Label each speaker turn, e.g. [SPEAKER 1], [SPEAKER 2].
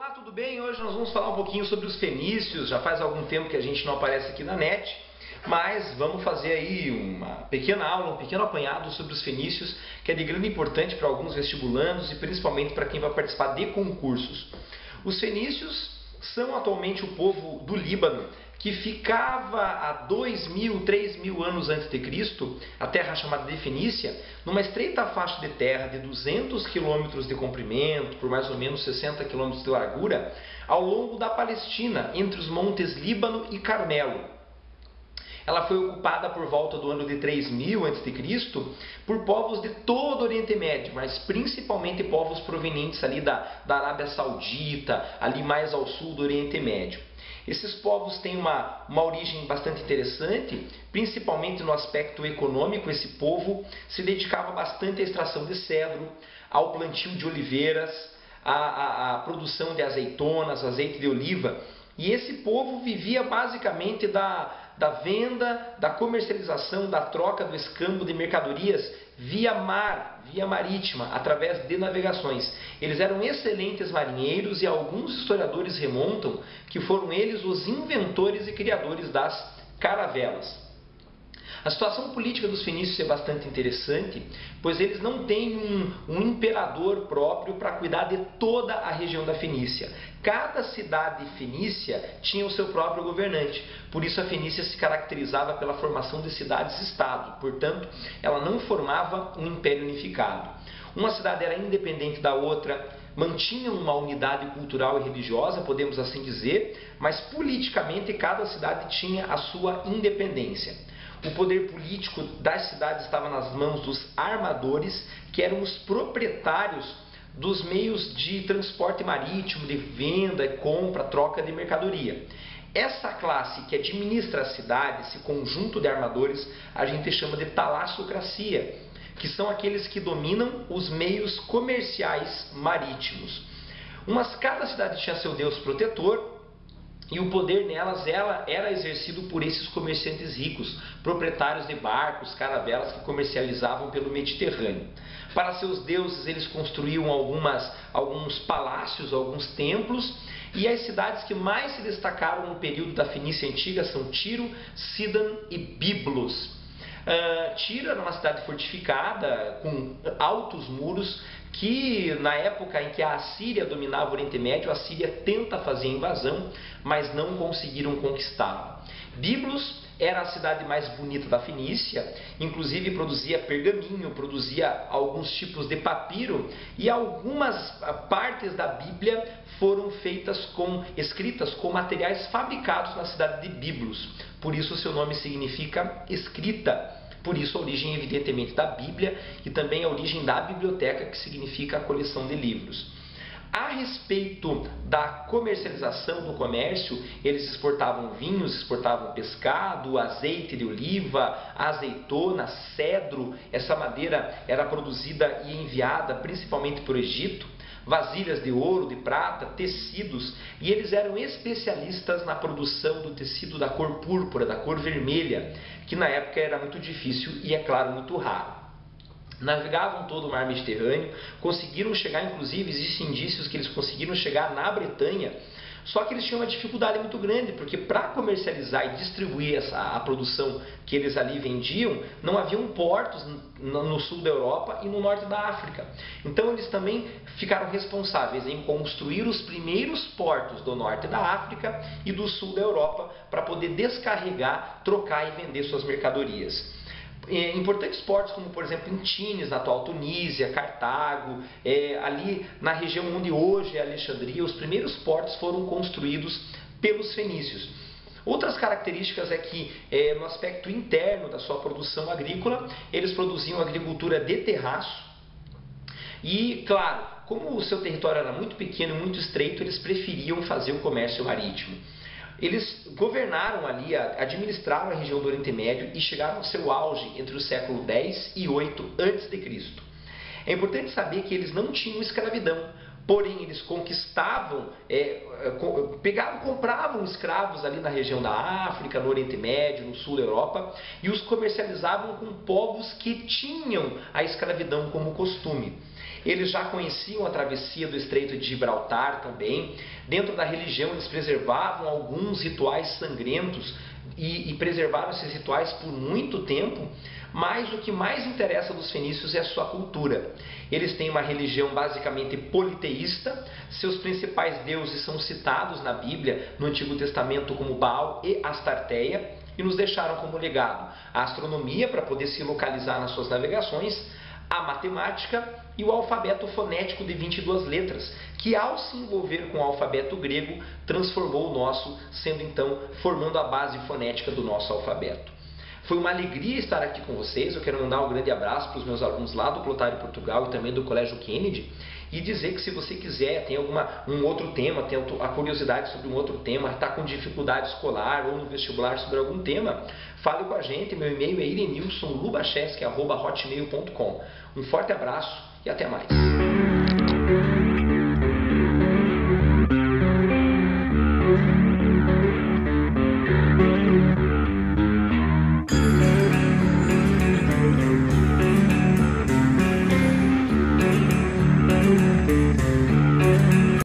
[SPEAKER 1] Olá, tudo bem? Hoje nós vamos falar um pouquinho sobre os fenícios. Já faz algum tempo que a gente não aparece aqui na net, mas vamos fazer aí uma pequena aula, um pequeno apanhado sobre os fenícios, que é de grande importância para alguns vestibulandos e principalmente para quem vai participar de concursos. Os fenícios são atualmente o povo do Líbano, que ficava há 2.000, 3.000 anos antes de Cristo, a terra chamada de Fenícia, numa estreita faixa de terra de 200 quilômetros de comprimento, por mais ou menos 60 quilômetros de largura, ao longo da Palestina, entre os montes Líbano e Carmelo. Ela foi ocupada por volta do ano de 3000 a.C. por povos de todo o Oriente Médio, mas principalmente povos provenientes ali da Arábia Saudita, ali mais ao sul do Oriente Médio. Esses povos têm uma origem bastante interessante, principalmente no aspecto econômico. Esse povo se dedicava bastante à extração de cedro, ao plantio de oliveiras, à produção de azeitonas, azeite de oliva. E esse povo vivia basicamente da venda, da comercialização, da troca, do escambo de mercadorias via mar, via marítima, através de navegações. Eles eram excelentes marinheiros e alguns historiadores remontam que foram eles os inventores e criadores das caravelas. A situação política dos fenícios é bastante interessante, pois eles não têm um imperador próprio para cuidar de toda a região da Fenícia. Cada cidade fenícia tinha o seu próprio governante, por isso a Fenícia se caracterizava pela formação de cidades-estado, portanto, ela não formava um império unificado. Uma cidade era independente da outra, mantinha uma unidade cultural e religiosa, podemos assim dizer, mas politicamente cada cidade tinha a sua independência. O poder político das cidades estava nas mãos dos armadores, que eram os proprietários dos meios de transporte marítimo, de venda, compra, troca de mercadoria. Essa classe que administra a cidade, esse conjunto de armadores, a gente chama de talassocracia, que são aqueles que dominam os meios comerciais marítimos. Cada cidade tinha seu deus protetor, e o poder nelas era exercido por esses comerciantes ricos, proprietários de barcos, caravelas que comercializavam pelo Mediterrâneo. Para seus deuses eles construíam alguns palácios, alguns templos, e as cidades que mais se destacaram no período da Fenícia Antiga são Tiro, Sidon e Biblos. Tiro era uma cidade fortificada, com altos muros, que na época em que a Assíria dominava o Oriente Médio, a Assíria tenta fazer a invasão, mas não conseguiram conquistá-la. Biblos era a cidade mais bonita da Fenícia, inclusive produzia pergaminho, produzia alguns tipos de papiro, e algumas partes da Bíblia foram escritas com materiais fabricados na cidade de Biblos. Por isso seu nome significa escrita. Por isso a origem, evidentemente, da Bíblia e também a origem da biblioteca, que significa a coleção de livros. A respeito da comercialização do comércio, eles exportavam vinhos, exportavam pescado, azeite de oliva, azeitona, cedro. Essa madeira era produzida e enviada principalmente para o Egito. Vasilhas de ouro, de prata, tecidos, e eles eram especialistas na produção do tecido da cor púrpura, da cor vermelha, que na época era muito difícil e, é claro, muito raro. Navegavam todo o mar Mediterrâneo, conseguiram chegar, inclusive existem indícios que eles conseguiram chegar na Bretanha, só que eles tinham uma dificuldade muito grande, porque para comercializar e distribuir a produção que eles ali vendiam, não haviam portos no sul da Europa e no norte da África. Então eles também ficaram responsáveis em construir os primeiros portos do norte da África e do sul da Europa para poder descarregar, trocar e vender suas mercadorias. Importantes portos como, por exemplo, em Tines, na atual Tunísia, Cartago, ali na região onde hoje é Alexandria, os primeiros portos foram construídos pelos fenícios. Outras características é que, no aspecto interno da sua produção agrícola, eles produziam agricultura de terraço e, claro, como o seu território era muito pequeno e muito estreito, eles preferiam fazer o comércio marítimo. Eles governaram ali, administraram a região do Oriente Médio e chegaram ao seu auge entre o século X e 8 a.C. É importante saber que eles não tinham escravidão, porém eles conquistavam, compravam escravos ali na região da África, no Oriente Médio, no sul da Europa, e os comercializavam com povos que tinham a escravidão como costume. Eles já conheciam a travessia do Estreito de Gibraltar também. Dentro da religião eles preservavam alguns rituais sangrentos e preservaram esses rituais por muito tempo, mas o que mais interessa dos fenícios é a sua cultura. Eles têm uma religião basicamente politeísta, seus principais deuses são citados na Bíblia, no Antigo Testamento, como Baal e Astarteia, e nos deixaram como legado a astronomia para poder se localizar nas suas navegações, a matemática e o alfabeto fonético de 22 letras, que ao se envolver com o alfabeto grego, transformou o nosso, sendo então, formando a base fonética do nosso alfabeto. Foi uma alegria estar aqui com vocês. Eu quero mandar um grande abraço para os meus alunos lá do Clotário Portugal e também do Colégio Kennedy, e dizer que se você quiser, tem um outro tema, tem a curiosidade sobre um outro tema, está com dificuldade escolar ou no vestibular sobre algum tema, fale com a gente. Meu e-mail é irenilsonlubacheski@hotmail.com. Um forte abraço e até mais.